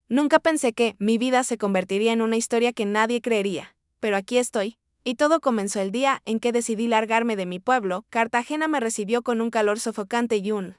Nunca pensé que mi vida se convertiría en una historia que nadie creería, pero aquí estoy, y todo comenzó el día en que decidí largarme de mi pueblo. Cartagena me recibió con un calor sofocante y un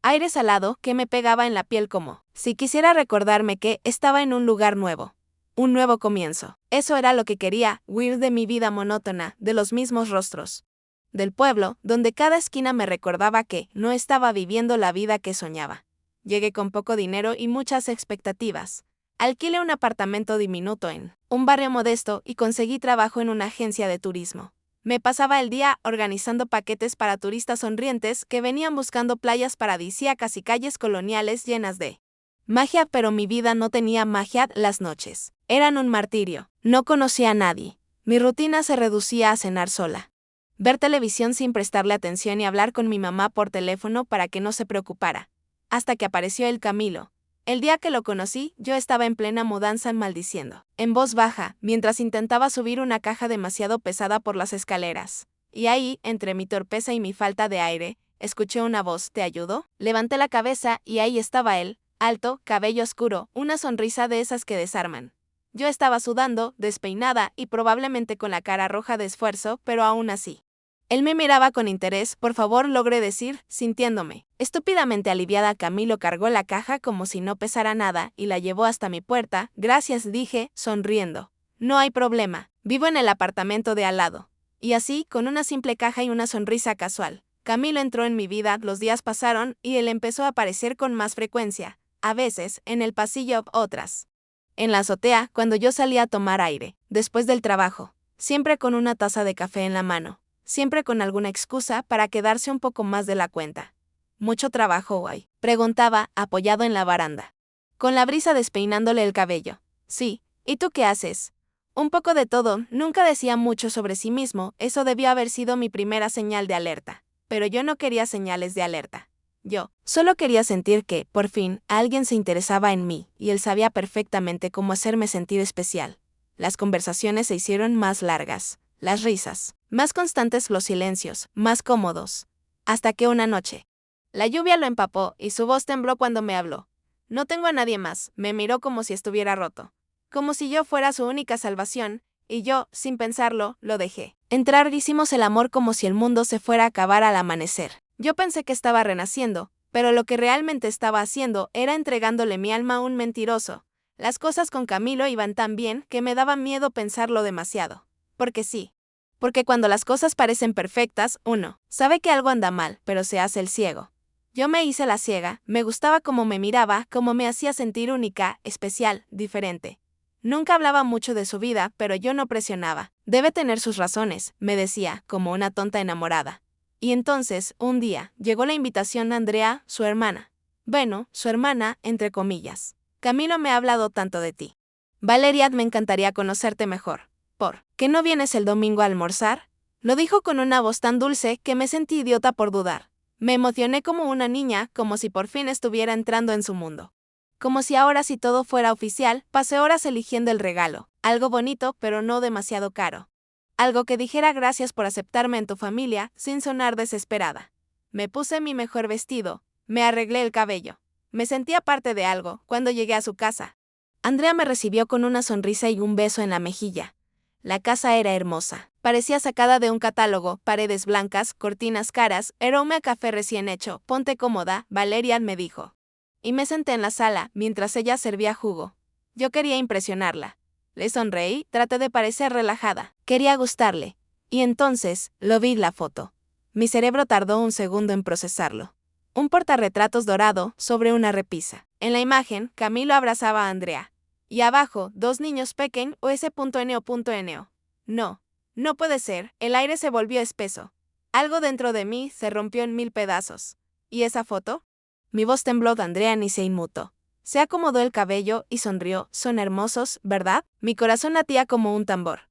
aire salado que me pegaba en la piel como si quisiera recordarme que estaba en un lugar nuevo. Un nuevo comienzo. Eso era lo que quería, huir de mi vida monótona, de los mismos rostros. Del pueblo, donde cada esquina me recordaba que no estaba viviendo la vida que soñaba. Llegué con poco dinero y muchas expectativas. Alquilé un apartamento diminuto en un barrio modesto y conseguí trabajo en una agencia de turismo. Me pasaba el día organizando paquetes para turistas sonrientes que venían buscando playas paradisíacas y calles coloniales llenas de magia, pero mi vida no tenía magia. Las noches eran un martirio. No conocía a nadie. Mi rutina se reducía a cenar sola, ver televisión sin prestarle atención y hablar con mi mamá por teléfono para que no se preocupara. Hasta que apareció el Camilo. El día que lo conocí, yo estaba en plena mudanza maldiciendo, en voz baja, mientras intentaba subir una caja demasiado pesada por las escaleras. Y ahí, entre mi torpeza y mi falta de aire, escuché una voz. ¿Te ayudo? Levanté la cabeza y ahí estaba él, alto, cabello oscuro, una sonrisa de esas que desarman. Yo estaba sudando, despeinada y probablemente con la cara roja de esfuerzo, pero aún así. Él me miraba con interés. Por favor, logré decir, sintiéndome estúpidamente aliviada. Camilo cargó la caja como si no pesara nada y la llevó hasta mi puerta. Gracias, dije, sonriendo. No hay problema, vivo en el apartamento de al lado. Y así, con una simple caja y una sonrisa casual, Camilo entró en mi vida. Los días pasaron y él empezó a aparecer con más frecuencia, a veces, en el pasillo, otras en la azotea, cuando yo salía a tomar aire, después del trabajo, siempre con una taza de café en la mano. Siempre con alguna excusa para quedarse un poco más de la cuenta. ¿Mucho trabajo hoy?, preguntaba, apoyado en la baranda, con la brisa despeinándole el cabello. Sí, ¿y tú qué haces? Un poco de todo. Nunca decía mucho sobre sí mismo. Eso debió haber sido mi primera señal de alerta. Pero yo no quería señales de alerta. Yo solo quería sentir que, por fin, alguien se interesaba en mí, y él sabía perfectamente cómo hacerme sentir especial. Las conversaciones se hicieron más largas, las risas más constantes, los silencios más cómodos. Hasta que una noche, la lluvia lo empapó y su voz tembló cuando me habló. No tengo a nadie más. Me miró como si estuviera roto. Como si yo fuera su única salvación, y yo, sin pensarlo, lo dejé entrar. Hicimos el amor como si el mundo se fuera a acabar al amanecer. Yo pensé que estaba renaciendo, pero lo que realmente estaba haciendo era entregándole mi alma a un mentiroso. Las cosas con Camilo iban tan bien que me daba miedo pensarlo demasiado. Porque sí. Porque cuando las cosas parecen perfectas, uno sabe que algo anda mal, pero se hace el ciego. Yo me hice la ciega. Me gustaba cómo me miraba, cómo me hacía sentir única, especial, diferente. Nunca hablaba mucho de su vida, pero yo no presionaba. Debe tener sus razones, me decía, como una tonta enamorada. Y entonces, un día, llegó la invitación de Andrea, su hermana. Bueno, su hermana, entre comillas. Camilo me ha hablado tanto de ti. Valeria, me encantaría conocerte mejor. ¿Por qué no vienes el domingo a almorzar? Lo dijo con una voz tan dulce que me sentí idiota por dudar. Me emocioné como una niña, como si por fin estuviera entrando en su mundo. Como si ahora, si todo fuera oficial, pasé horas eligiendo el regalo. Algo bonito, pero no demasiado caro. Algo que dijera gracias por aceptarme en tu familia, sin sonar desesperada. Me puse mi mejor vestido, me arreglé el cabello. Me sentía parte de algo cuando llegué a su casa. Andrea me recibió con una sonrisa y un beso en la mejilla. La casa era hermosa. Parecía sacada de un catálogo, paredes blancas, cortinas caras, aroma a café recién hecho. Ponte cómoda, Valeria, me dijo. Y me senté en la sala, mientras ella servía jugo. Yo quería impresionarla. Le sonreí, traté de parecer relajada. Quería gustarle. Y entonces, lo vi la foto. Mi cerebro tardó un segundo en procesarlo. Un portarretratos dorado, sobre una repisa. En la imagen, Camilo abrazaba a Andrea. Y abajo, dos niños pequeños, S.N.O. No, no puede ser. El aire se volvió espeso. Algo dentro de mí se rompió en 1000 pedazos. ¿Y esa foto? Mi voz tembló. Andrea ni se inmutó. Se acomodó el cabello y sonrió. Son hermosos, ¿verdad? Mi corazón latía como un tambor.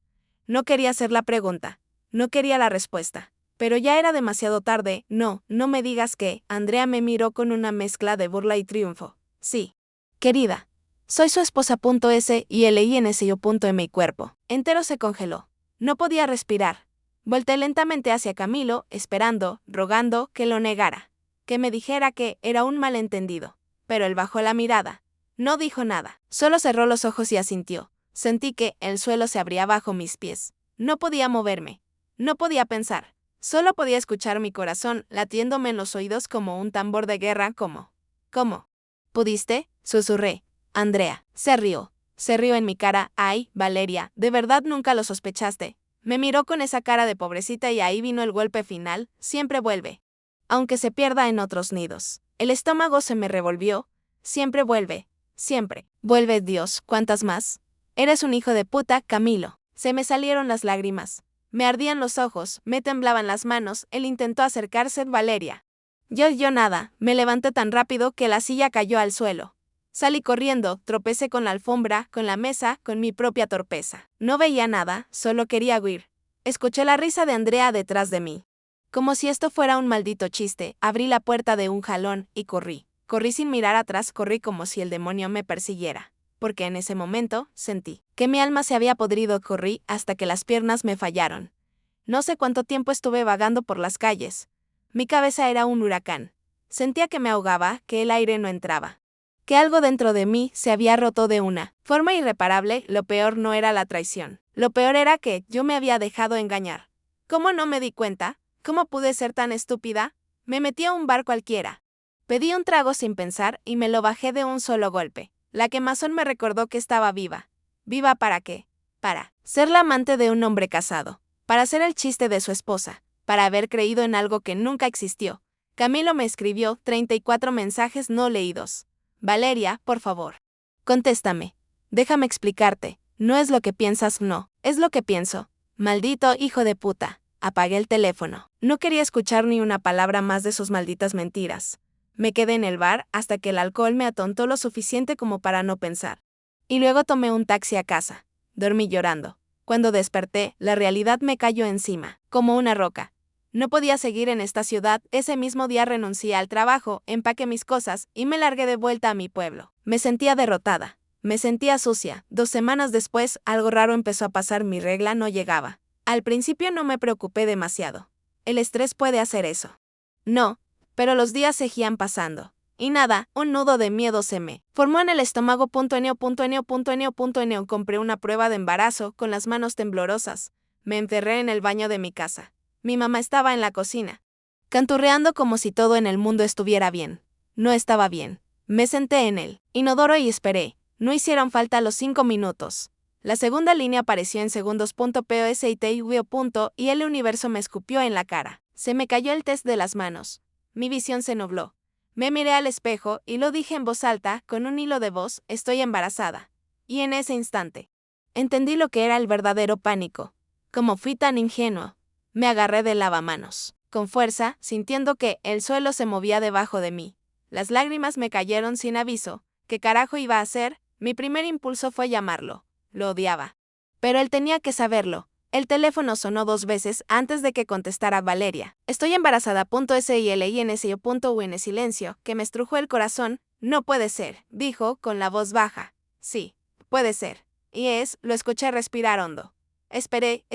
No quería hacer la pregunta. No quería la respuesta. Pero ya era demasiado tarde. No, no me digas que. Andrea me miró con una mezcla de burla y triunfo. Sí. Querida. Soy su esposa. S y LINSIO. Mi cuerpo entero se congeló. No podía respirar. Volté lentamente hacia Camilo, esperando, rogando que lo negara. Que me dijera que era un malentendido. Pero él bajó la mirada. No dijo nada, solo cerró los ojos y asintió. Sentí que el suelo se abría bajo mis pies. No podía moverme. No podía pensar. Solo podía escuchar mi corazón latiéndome en los oídos como un tambor de guerra. ¿Cómo? ¿Pudiste? Susurré. Andrea. Se rió. Se rió en mi cara. Ay, Valeria, ¿de verdad nunca lo sospechaste? Me miró con esa cara de pobrecita y ahí vino el golpe final. Siempre vuelve. Aunque se pierda en otros nidos. El estómago se me revolvió. Siempre vuelve. Siempre. Vuelve Dios. ¿Cuántas más? Eres un hijo de puta, Camilo. Se me salieron las lágrimas. Me ardían los ojos, me temblaban las manos, él intentó acercarse, Valeria. Yo nada, me levanté tan rápido que la silla cayó al suelo. Salí corriendo, tropecé con la alfombra, con la mesa, con mi propia torpeza. No veía nada, solo quería huir. Escuché la risa de Andrea detrás de mí. Como si esto fuera un maldito chiste, abrí la puerta de un jalón y corrí. Corrí sin mirar atrás, corrí como si el demonio me persiguiera. Porque en ese momento, sentí que mi alma se había podrido. Corrí hasta que las piernas me fallaron. No sé cuánto tiempo estuve vagando por las calles. Mi cabeza era un huracán. Sentía que me ahogaba, que el aire no entraba. Que algo dentro de mí se había roto de una forma irreparable. Lo peor no era la traición. Lo peor era que yo me había dejado engañar. ¿Cómo no me di cuenta? ¿Cómo pude ser tan estúpida? Me metí a un bar cualquiera. Pedí un trago sin pensar y me lo bajé de un solo golpe. La quemazón me recordó que estaba viva. ¿Viva para qué? Para ser la amante de un hombre casado. Para ser el chiste de su esposa. Para haber creído en algo que nunca existió. Camilo me escribió 34 mensajes no leídos. Valeria, por favor. Contéstame. Déjame explicarte. No es lo que piensas, no. Es lo que pienso. Maldito hijo de puta. Apagué el teléfono. No quería escuchar ni una palabra más de sus malditas mentiras. Me quedé en el bar hasta que el alcohol me atontó lo suficiente como para no pensar. Y luego tomé un taxi a casa. Dormí llorando. Cuando desperté, la realidad me cayó encima, como una roca. No podía seguir en esta ciudad. Ese mismo día renuncié al trabajo, empaqué mis cosas y me largué de vuelta a mi pueblo. Me sentía derrotada. Me sentía sucia. 2 semanas después, algo raro empezó a pasar. Mi regla no llegaba. Al principio no me preocupé demasiado. El estrés puede hacer eso. No, pero los días seguían pasando. Y nada, un nudo de miedo se me formó en el estómago. Compré una prueba de embarazo con las manos temblorosas. Me encerré en el baño de mi casa. Mi mamá estaba en la cocina, canturreando como si todo en el mundo estuviera bien. No estaba bien. Me senté en el inodoro y esperé. No hicieron falta los 5 minutos. La segunda línea apareció en segundos. Y el universo me escupió en la cara. Se me cayó el test de las manos. Mi visión se nubló. Me miré al espejo y lo dije en voz alta, con un hilo de voz: estoy embarazada. Y en ese instante, entendí lo que era el verdadero pánico. Como fui tan ingenuo, me agarré del lavamanos, con fuerza, sintiendo que el suelo se movía debajo de mí. Las lágrimas me cayeron sin aviso. ¿Qué carajo iba a hacer? Mi primer impulso fue llamarlo. Lo odiaba. Pero él tenía que saberlo. El teléfono sonó 2 veces antes de que contestara Valeria. Estoy embarazada. SILINSIO.U en silencio, que me estrujó el corazón. No puede ser, dijo con la voz baja. Sí, puede ser. Lo escuché respirar hondo. Esperé.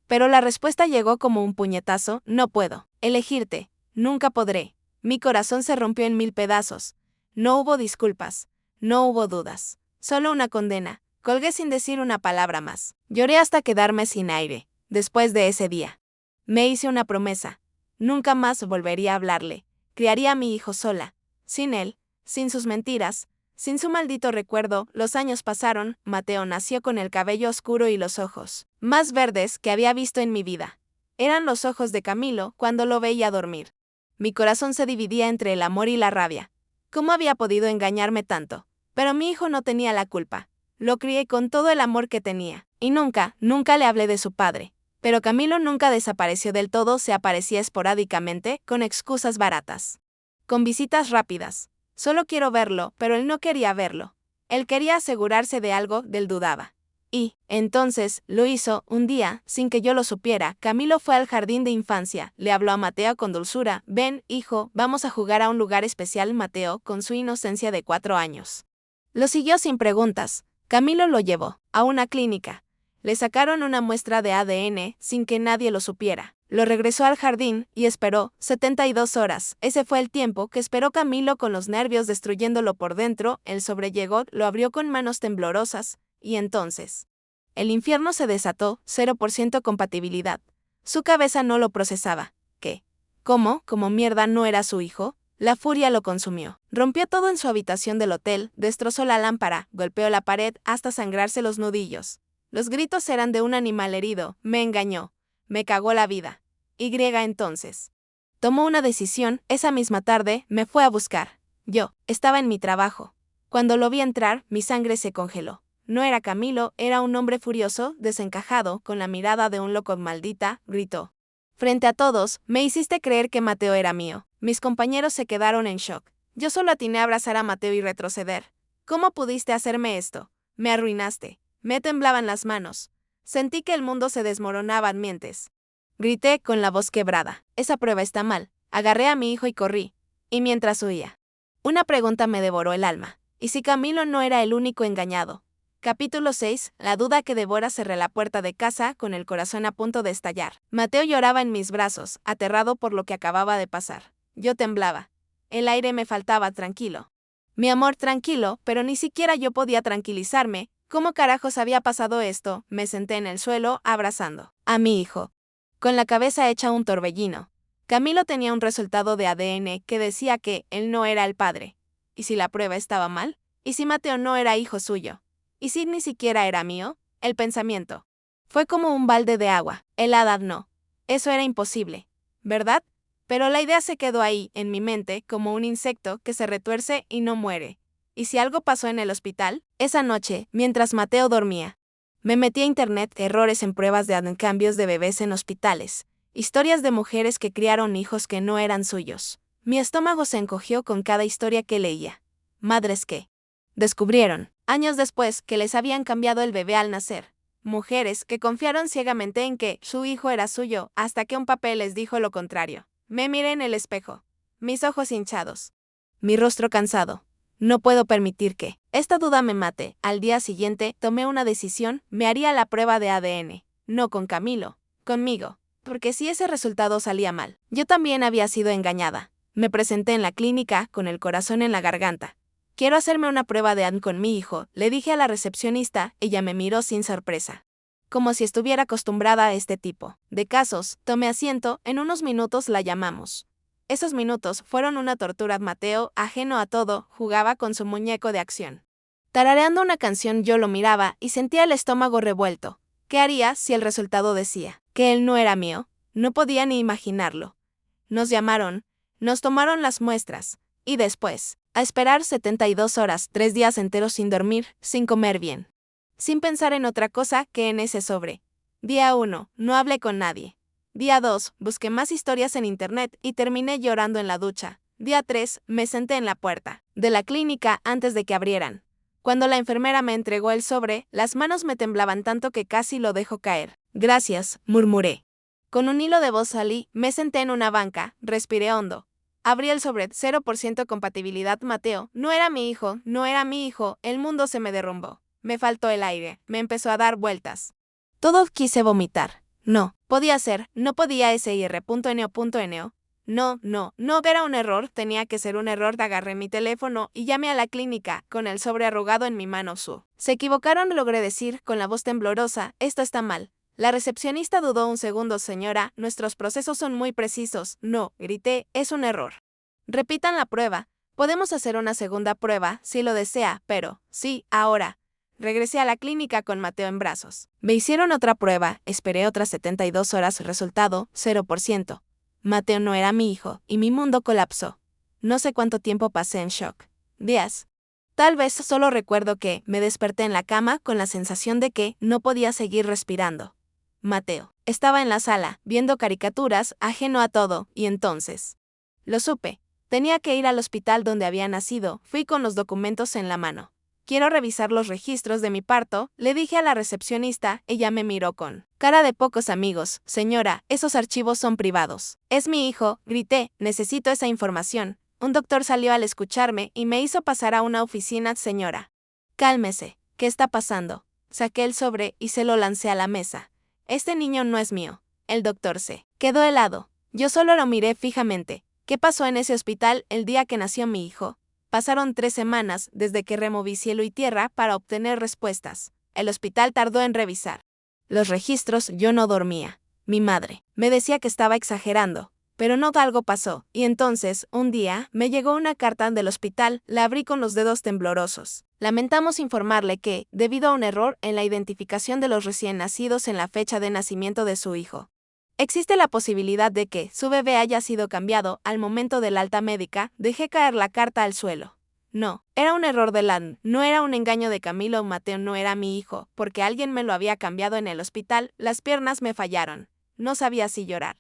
Pero la respuesta llegó como un puñetazo: no puedo elegirte. Nunca podré. Mi corazón se rompió en 1000 pedazos. No hubo disculpas. No hubo dudas. Solo una condena. Colgué sin decir una palabra más. Lloré hasta quedarme sin aire. Después de ese día, me hice una promesa. Nunca más volvería a hablarle. Criaría a mi hijo sola. Sin él, sin sus mentiras, sin su maldito recuerdo. Los años pasaron. Mateo nació con el cabello oscuro y los ojos más verdes que había visto en mi vida. Eran los ojos de Camilo cuando lo veía dormir. Mi corazón se dividía entre el amor y la rabia. ¿Cómo había podido engañarme tanto? Pero mi hijo no tenía la culpa. Lo crié con todo el amor que tenía. Y nunca le hablé de su padre. Pero Camilo nunca desapareció del todo. Se aparecía esporádicamente, con excusas baratas. Con visitas rápidas. Solo quiero verlo, pero él no quería verlo. Él quería asegurarse de algo, él dudaba. Y, entonces, lo hizo. Un día, sin que yo lo supiera, Camilo fue al jardín de infancia. Le habló a Mateo con dulzura. Ven, hijo, vamos a jugar a un lugar especial. Mateo, con su inocencia de 4 años, lo siguió sin preguntas. Camilo lo llevó a una clínica. Le sacaron una muestra de ADN sin que nadie lo supiera. Lo regresó al jardín y esperó 72 horas. Ese fue el tiempo que esperó Camilo con los nervios destruyéndolo por dentro. El sobre llegó, lo abrió con manos temblorosas, y entonces el infierno se desató, 0% compatibilidad. Su cabeza no lo procesaba. ¿Qué? ¿Cómo? ¿Como mierda no era su hijo? La furia lo consumió. Rompió todo en su habitación del hotel, destrozó la lámpara, golpeó la pared hasta sangrarse los nudillos. Los gritos eran de un animal herido. Me engañó. Me cagó la vida. Entonces tomó una decisión. Esa misma tarde me fue a buscar. Yo estaba en mi trabajo. Cuando lo vi entrar, mi sangre se congeló. No era Camilo, era un hombre furioso, desencajado, con la mirada de un loco. Maldita, gritó. Frente a todos, me hiciste creer que Mateo era mío. Mis compañeros se quedaron en shock. Yo solo atiné a abrazar a Mateo y retroceder. ¿Cómo pudiste hacerme esto? Me arruinaste. Me temblaban las manos. Sentí que el mundo se desmoronaba. Mientes. Grité con la voz quebrada. Esa prueba está mal. Agarré a mi hijo y corrí. Y mientras huía, una pregunta me devoró el alma. ¿Y si Camilo no era el único engañado? Capítulo 6. La duda que devora. Cerré la puerta de casa con el corazón a punto de estallar. Mateo lloraba en mis brazos, aterrado por lo que acababa de pasar. Yo temblaba. El aire me faltaba. Tranquilo. Mi amor, tranquilo, pero ni siquiera yo podía tranquilizarme. ¿Cómo carajos había pasado esto? Me senté en el suelo, abrazando a mi hijo, con la cabeza hecha un torbellino. Camilo tenía un resultado de ADN que decía que él no era el padre. ¿Y si la prueba estaba mal? ¿Y si Mateo no era hijo suyo? ¿Y si ni siquiera era mío? El pensamiento fue como un balde de agua. Helada. No. Eso era imposible, ¿verdad? Pero la idea se quedó ahí, en mi mente, como un insecto que se retuerce y no muere. ¿Y si algo pasó en el hospital? Esa noche, mientras Mateo dormía, me metí a internet. Errores en pruebas de ADN, cambios de bebés en hospitales, historias de mujeres que criaron hijos que no eran suyos. Mi estómago se encogió con cada historia que leía. Madres que descubrieron, años después, que les habían cambiado el bebé al nacer. Mujeres que confiaron ciegamente en que su hijo era suyo, hasta que un papel les dijo lo contrario. Me miré en el espejo. Mis ojos hinchados. Mi rostro cansado. No puedo permitir que esta duda me mate. Al día siguiente, tomé una decisión. Me haría la prueba de ADN. No con Camilo. Conmigo. Porque si ese resultado salía mal, yo también había sido engañada. Me presenté en la clínica, con el corazón en la garganta. Quiero hacerme una prueba de ADN con mi hijo, le dije a la recepcionista. Ella me miró sin sorpresa, como si estuviera acostumbrada a este tipo de casos. Tomé asiento. En unos minutos la llamamos. Esos minutos fueron una tortura. Mateo, ajeno a todo, jugaba con su muñeco de acción. Tarareando una canción. Yo lo miraba y sentía el estómago revuelto. ¿Qué haría si el resultado decía que él no era mío? No podía ni imaginarlo. Nos llamaron, nos tomaron las muestras, y después, a esperar 72 horas, 3 días enteros sin dormir, sin comer bien, sin pensar en otra cosa que en ese sobre. Día 1, no hablé con nadie. Día 2, busqué más historias en internet y terminé llorando en la ducha. Día 3, me senté en la puerta de la clínica antes de que abrieran. Cuando la enfermera me entregó el sobre, las manos me temblaban tanto que casi lo dejó caer. Gracias, murmuré. Con un hilo de voz salí, me senté en una banca, respiré hondo. Abrí el sobre. 0% compatibilidad. Mateo, no era mi hijo, no era mi hijo. El mundo se me derrumbó. Me faltó el aire, me empezó a dar vueltas. Todo quise vomitar. No, podía ser, no podía SIR.NO.NO. No era un error, tenía que ser un error. Agarré mi teléfono y llamé a la clínica, con el sobre arrugado en mi mano. Se equivocaron, logré decir, con la voz temblorosa. Esto está mal. La recepcionista dudó un segundo. Señora, nuestros procesos son muy precisos. No, grité, es un error. Repitan la prueba. Podemos hacer una segunda prueba, si lo desea, pero, sí, ahora. Regresé a la clínica con Mateo en brazos. Me hicieron otra prueba, esperé otras 72 horas. Resultado, 0%. Mateo no era mi hijo, y mi mundo colapsó. No sé cuánto tiempo pasé en shock. Días. Tal vez solo recuerdo que me desperté en la cama con la sensación de que no podía seguir respirando. Mateo estaba en la sala, viendo caricaturas, ajeno a todo, y entonces lo supe. Tenía que ir al hospital donde había nacido. Fui con los documentos en la mano. Quiero revisar los registros de mi parto, le dije a la recepcionista. Ella me miró con cara de pocos amigos. Señora, esos archivos son privados. Es mi hijo, grité, necesito esa información. Un doctor salió al escucharme y me hizo pasar a una oficina. Señora, cálmese, ¿qué está pasando? Saqué el sobre y se lo lancé a la mesa. Este niño no es mío. El doctor se quedó helado. Yo solo lo miré fijamente. ¿Qué pasó en ese hospital el día que nació mi hijo? Pasaron 3 semanas desde que removí cielo y tierra para obtener respuestas. El hospital tardó en revisar los registros. Yo no dormía. Mi madre me decía que estaba exagerando, pero no, algo pasó, y entonces, un día, me llegó una carta del hospital. La abrí con los dedos temblorosos. Lamentamos informarle que, debido a un error en la identificación de los recién nacidos en la fecha de nacimiento de su hijo, existe la posibilidad de que su bebé haya sido cambiado al momento del alta médica. Dejé caer la carta al suelo. No, era un error de LAN, no era un engaño de Camilo o Mateo, no era mi hijo, porque alguien me lo había cambiado en el hospital. Las piernas me fallaron. No sabía si llorar,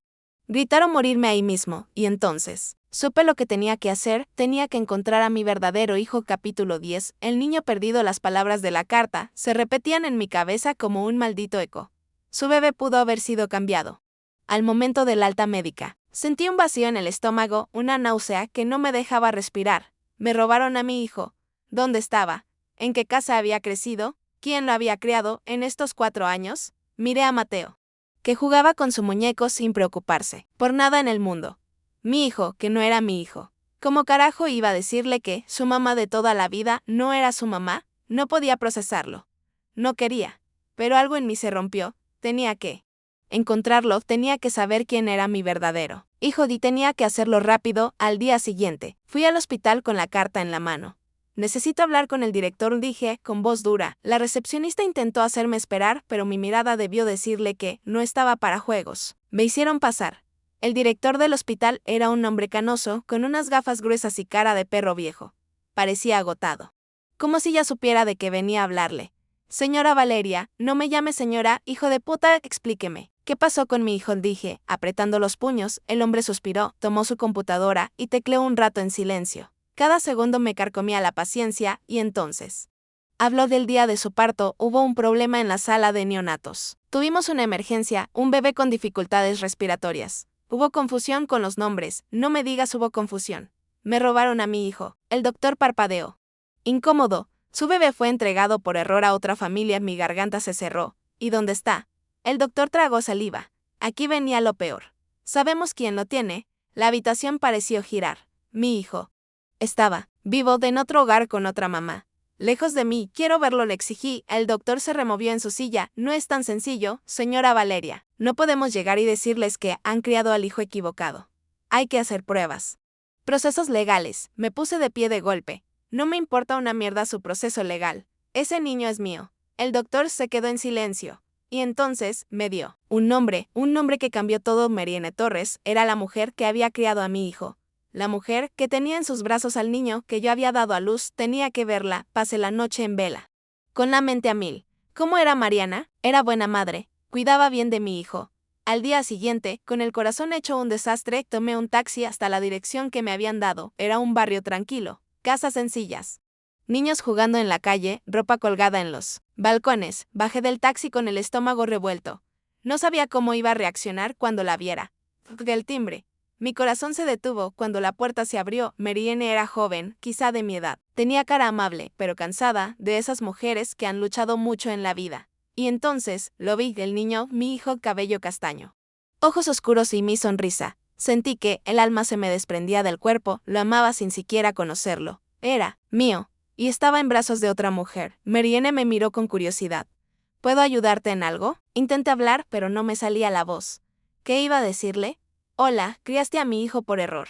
gritar o morirme ahí mismo, y entonces supe lo que tenía que hacer. Tenía que encontrar a mi verdadero hijo. Capítulo 10. El niño perdido. Las palabras de la carta se repetían en mi cabeza como un maldito eco. Su bebé pudo haber sido cambiado. Al momento del alta médica, sentí un vacío en el estómago, una náusea que no me dejaba respirar. Me robaron a mi hijo. ¿Dónde estaba? ¿En qué casa había crecido? ¿Quién lo había criado en estos 4 años? Miré a Mateo, que jugaba con su muñeco sin preocuparse por nada en el mundo. Mi hijo, que no era mi hijo. ¿Cómo carajo iba a decirle que su mamá de toda la vida no era su mamá? No podía procesarlo. No quería. Pero algo en mí se rompió. Tenía que encontrarlo, tenía que saber quién era mi verdadero hijo, y tenía que hacerlo rápido. Al día siguiente, fui al hospital con la carta en la mano. Necesito hablar con el director, dije, con voz dura. La recepcionista intentó hacerme esperar, pero mi mirada debió decirle que no estaba para juegos. Me hicieron pasar. El director del hospital era un hombre canoso, con unas gafas gruesas y cara de perro viejo. Parecía agotado. Como si ya supiera de qué venía a hablarle. Señora Valeria, no me llame señora, hijo de puta, explíqueme. ¿Qué pasó con mi hijo?, dije, apretando los puños. El hombre suspiró, tomó su computadora y tecleó un rato en silencio. Cada segundo me carcomía la paciencia, y entonces habló del día de su parto. Hubo un problema en la sala de neonatos. Tuvimos una emergencia, un bebé con dificultades respiratorias. Hubo confusión con los nombres. No me digas, hubo confusión. Me robaron a mi hijo. El doctor parpadeó. Incómodo. Su bebé fue entregado por error a otra familia. Mi garganta se cerró. ¿Y dónde está? El doctor tragó saliva. Aquí venía lo peor. Sabemos quién lo tiene. La habitación pareció girar. Mi hijo estaba vivo en otro hogar con otra mamá. Lejos de mí. Quiero verlo, le exigí. El doctor se removió en su silla. No es tan sencillo, señora Valeria. No podemos llegar y decirles que han criado al hijo equivocado. Hay que hacer pruebas. Procesos legales. Me puse de pie de golpe. No me importa una mierda su proceso legal. Ese niño es mío. El doctor se quedó en silencio. Y entonces me dio un nombre que cambió todo. Mariene Torres era la mujer que había criado a mi hijo. La mujer que tenía en sus brazos al niño que yo había dado a luz. Tenía que verla. Pasé la noche en vela, con la mente a mil. ¿Cómo era Mariana? Era buena madre. Cuidaba bien de mi hijo. Al día siguiente, con el corazón hecho un desastre, tomé un taxi hasta la dirección que me habían dado. Era un barrio tranquilo. Casas sencillas. Niños jugando en la calle, ropa colgada en los balcones. Bajé del taxi con el estómago revuelto. No sabía cómo iba a reaccionar cuando la viera. El timbre. Mi corazón se detuvo cuando la puerta se abrió. Mariene era joven, quizá de mi edad. Tenía cara amable, pero cansada, de esas mujeres que han luchado mucho en la vida. Y entonces, lo vi, el niño, mi hijo, cabello castaño, ojos oscuros y mi sonrisa. Sentí que el alma se me desprendía del cuerpo. Lo amaba sin siquiera conocerlo. Era mío. Y estaba en brazos de otra mujer. Mariene me miró con curiosidad. ¿Puedo ayudarte en algo? Intenté hablar, pero no me salía la voz. ¿Qué iba a decirle? Hola, criaste a mi hijo por error.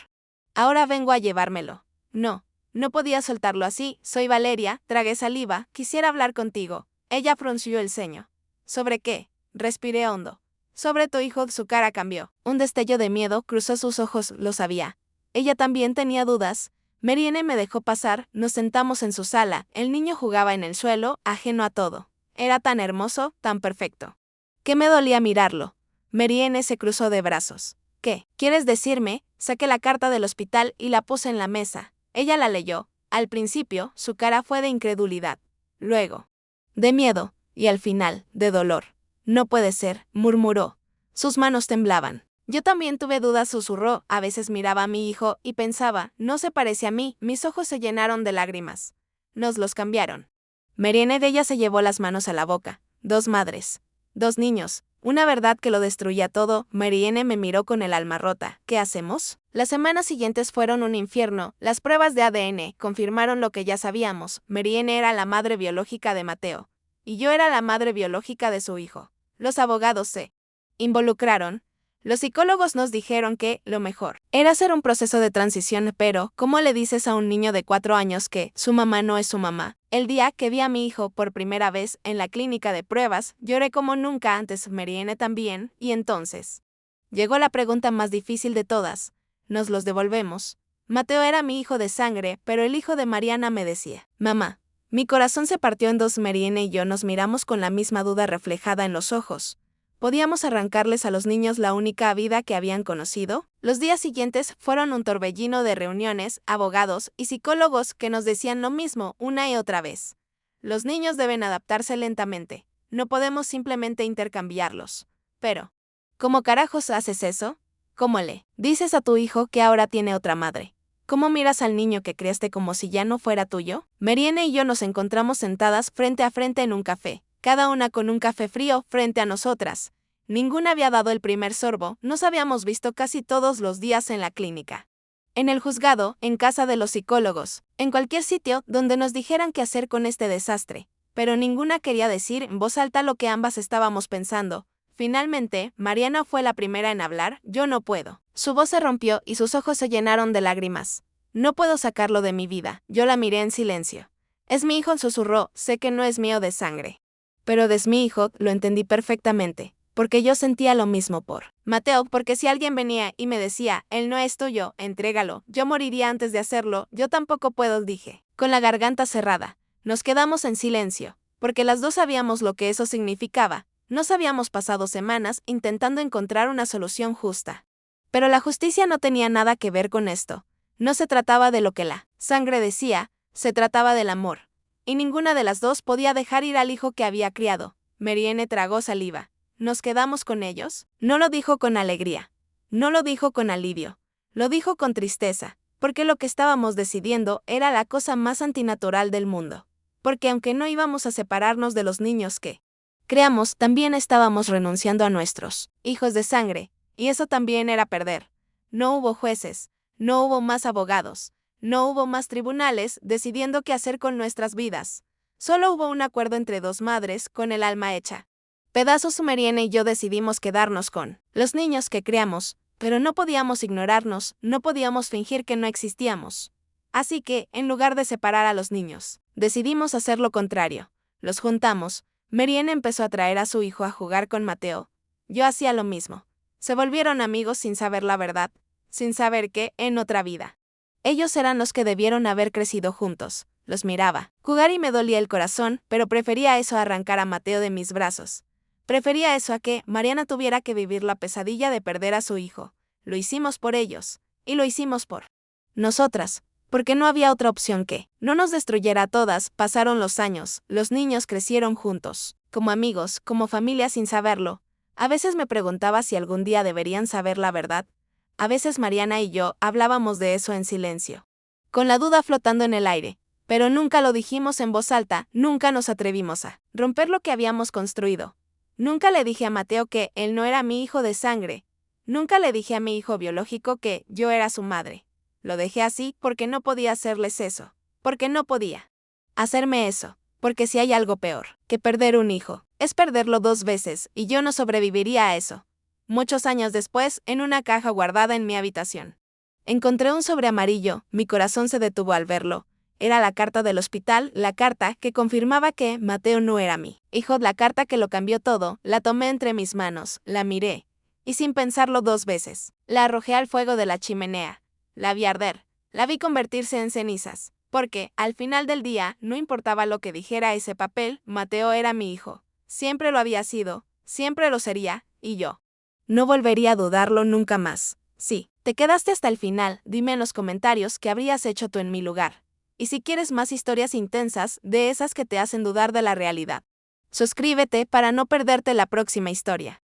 Ahora vengo a llevármelo. No, no podía soltarlo así. Soy Valeria, tragué saliva, quisiera hablar contigo. Ella frunció el ceño. ¿Sobre qué? Respiré hondo. Sobre tu hijo. Su cara cambió. Un destello de miedo cruzó sus ojos. Lo sabía. Ella también tenía dudas. Mariene me dejó pasar. Nos sentamos en su sala. El niño jugaba en el suelo, ajeno a todo. Era tan hermoso, tan perfecto, que me dolía mirarlo. Mariene se cruzó de brazos. ¿Qué quieres decirme? Saqué la carta del hospital y la puse en la mesa. Ella la leyó. Al principio, su cara fue de incredulidad. Luego, de miedo. Y al final, de dolor. No puede ser, murmuró. Sus manos temblaban. Yo también tuve dudas, susurró. A veces miraba a mi hijo y pensaba, no se parece a mí. Mis ojos se llenaron de lágrimas. Nos los cambiaron. Mariene de ella se llevó las manos a la boca. 2 madres. 2 niños. Una verdad que lo destruía todo. Marianne me miró con el alma rota. ¿Qué hacemos? Las semanas siguientes fueron un infierno. Las pruebas de ADN confirmaron lo que ya sabíamos. Marianne era la madre biológica de Mateo, y yo era la madre biológica de su hijo. Los abogados se involucraron. Los psicólogos nos dijeron que lo mejor era hacer un proceso de transición, pero ¿cómo le dices a un niño de 4 años que su mamá no es su mamá? El día que vi a mi hijo por primera vez en la clínica de pruebas, lloré como nunca antes. Marianne también, y entonces llegó la pregunta más difícil de todas. ¿Nos los devolvemos? Mateo era mi hijo de sangre, pero el hijo de Mariana me decía: mamá. Mi corazón se partió en dos. Marianne y yo nos miramos con la misma duda reflejada en los ojos. ¿Podíamos arrancarles a los niños la única vida que habían conocido? Los días siguientes fueron un torbellino de reuniones, abogados y psicólogos que nos decían lo mismo una y otra vez. Los niños deben adaptarse lentamente. No podemos simplemente intercambiarlos. Pero, ¿cómo carajos haces eso? ¿Cómo le dices a tu hijo que ahora tiene otra madre? ¿Cómo miras al niño que criaste como si ya no fuera tuyo? Marianne y yo nos encontramos sentadas frente a frente en un café, cada una con un café frío frente a nosotras. Ninguna había dado el primer sorbo. Nos habíamos visto casi todos los días en la clínica, en el juzgado, en casa de los psicólogos, en cualquier sitio donde nos dijeran qué hacer con este desastre. Pero ninguna quería decir en voz alta lo que ambas estábamos pensando. Finalmente, Mariana fue la primera en hablar. Yo no puedo. Su voz se rompió y sus ojos se llenaron de lágrimas. No puedo sacarlo de mi vida. Yo la miré en silencio. Es mi hijo, susurró. Sé que no es mío de sangre, pero es mi hijo. Lo entendí perfectamente, porque yo sentía lo mismo por Mateo, porque si alguien venía y me decía, él no es tuyo, entrégalo, yo moriría antes de hacerlo. Yo tampoco puedo, dije, con la garganta cerrada. Nos quedamos en silencio, porque las dos sabíamos lo que eso significaba. Nos habíamos pasado semanas intentando encontrar una solución justa. Pero la justicia no tenía nada que ver con esto. No se trataba de lo que la sangre decía, se trataba del amor. Y ninguna de las dos podía dejar ir al hijo que había criado. Marianne tragó saliva. ¿Nos quedamos con ellos? No lo dijo con alegría. No lo dijo con alivio. Lo dijo con tristeza, porque lo que estábamos decidiendo era la cosa más antinatural del mundo. Porque aunque no íbamos a separarnos de los niños que creamos, también estábamos renunciando a nuestros hijos de sangre, y eso también era perder. No hubo jueces, no hubo más abogados, no hubo más tribunales decidiendo qué hacer con nuestras vidas. Solo hubo un acuerdo entre dos madres con el alma hecha pedazos. Marianne y yo decidimos quedarnos con los niños que criamos, pero no podíamos ignorarnos, no podíamos fingir que no existíamos. Así que, en lugar de separar a los niños, decidimos hacer lo contrario. Los juntamos. Marianne empezó a traer a su hijo a jugar con Mateo. Yo hacía lo mismo. Se volvieron amigos sin saber la verdad, sin saber que, en otra vida, ellos eran los que debieron haber crecido juntos. Los miraba jugar y me dolía el corazón, pero prefería eso a arrancar a Mateo de mis brazos. Prefería eso a que Mariana tuviera que vivir la pesadilla de perder a su hijo. Lo hicimos por ellos, y lo hicimos por nosotras, porque no había otra opción que no nos destruyera a todas. Pasaron los años, los niños crecieron juntos, como amigos, como familia sin saberlo. A veces me preguntaba si algún día deberían saber la verdad. A veces Mariana y yo hablábamos de eso en silencio, con la duda flotando en el aire, pero nunca lo dijimos en voz alta, nunca nos atrevimos a romper lo que habíamos construido. Nunca le dije a Mateo que él no era mi hijo de sangre. Nunca le dije a mi hijo biológico que yo era su madre. Lo dejé así porque no podía hacerles eso, porque no podía hacerme eso, porque si hay algo peor que perder un hijo, es perderlo 2 veces, y yo no sobreviviría a eso. Muchos años después, en una caja guardada en mi habitación, encontré un sobre amarillo. Mi corazón se detuvo al verlo. Era la carta del hospital, la carta que confirmaba que Mateo no era mi hijo, la carta que lo cambió todo. La tomé entre mis manos, la miré, y sin pensarlo 2 veces, la arrojé al fuego de la chimenea. La vi arder, la vi convertirse en cenizas, porque, al final del día, no importaba lo que dijera ese papel, Mateo era mi hijo. Siempre lo había sido, siempre lo sería, y yo no volvería a dudarlo nunca más. Sí, te quedaste hasta el final. Dime en los comentarios qué habrías hecho tú en mi lugar. Y si quieres más historias intensas, de esas que te hacen dudar de la realidad, suscríbete para no perderte la próxima historia.